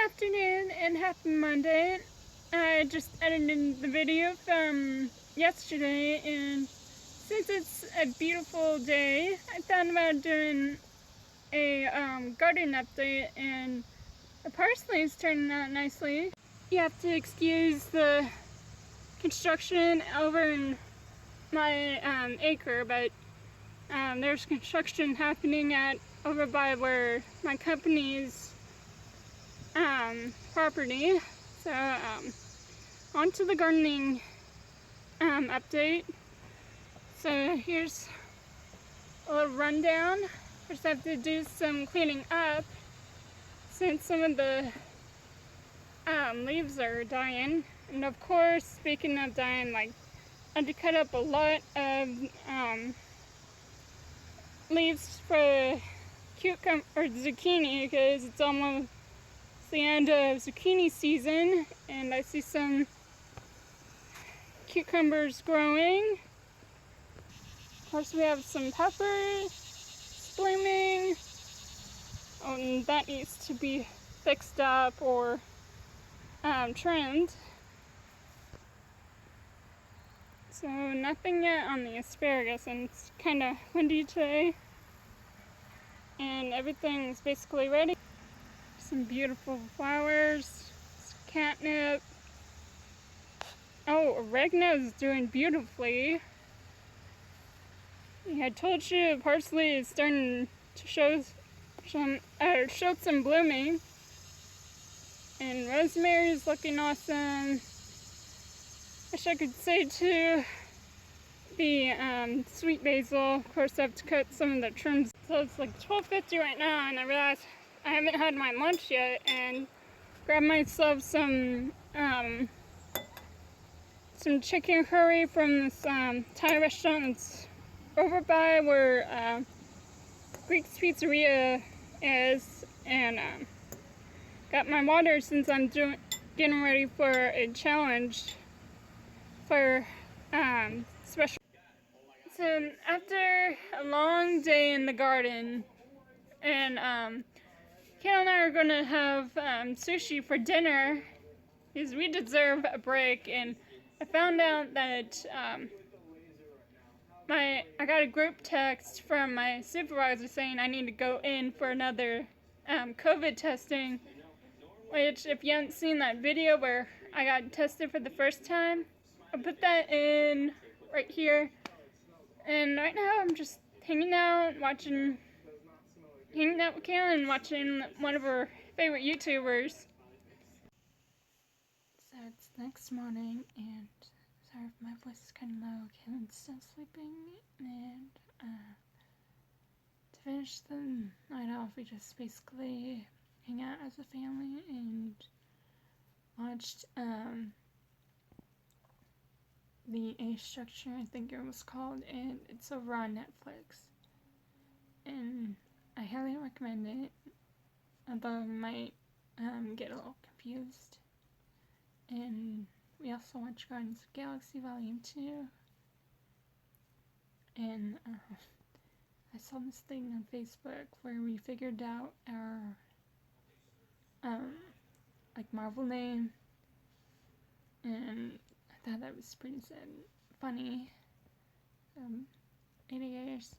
afternoon and happy Monday. I just edited the video from yesterday, and since it's a beautiful day, I thought about doing a garden update, and the parsley is turning out nicely. You have to excuse the construction over in my acre, but there's construction happening over by where my company's property. So on to the gardening update. So here's a little rundown. First I have to do some cleaning up since some of the leaves are dying. And of course, speaking of dying, I had to cut up a lot of leaves for cucumber or zucchini because it's almost the end of zucchini season, and I see some cucumbers growing. Of course, we have some peppers blooming. Oh, and that needs to be fixed up or trimmed. So nothing yet on the asparagus, and it's kind of windy today, and everything's basically ready. Some beautiful flowers, catnip. Oh, oregano's doing beautifully. Yeah, I told you parsley is starting to show some blooming, and rosemary is looking awesome. Wish I could say too the sweet basil. Of course, I have to cut some of the trims. So it's like 12:50 right now, and I realized I haven't had my lunch yet, and grabbed myself some chicken curry from this Thai restaurant that's over by where Greek's Pizzeria is, and got my water since I'm getting ready for a challenge for special. So after a long day in the garden, and Kayla and I are gonna have sushi for dinner because we deserve a break. And I found out that I got a group text from my supervisor saying I need to go in for another COVID testing. Which, if you haven't seen that video where I got tested for the first time, I'll put that in right here. And right now I'm just hanging out with Kayla and watching one of her favorite YouTubers. So it's the next morning, and sorry if my voice is kind of low. Kayla's still sleeping, and to finish the night off, we just basically hang out as a family and watched the A Structure, I think it was called, and it's over on Netflix. And I highly recommend it, although I might get a little confused. And we also watched Guardians of the Galaxy Volume 2. And I saw this thing on Facebook where we figured out our Marvel name, and I thought that was pretty funny. 8 years.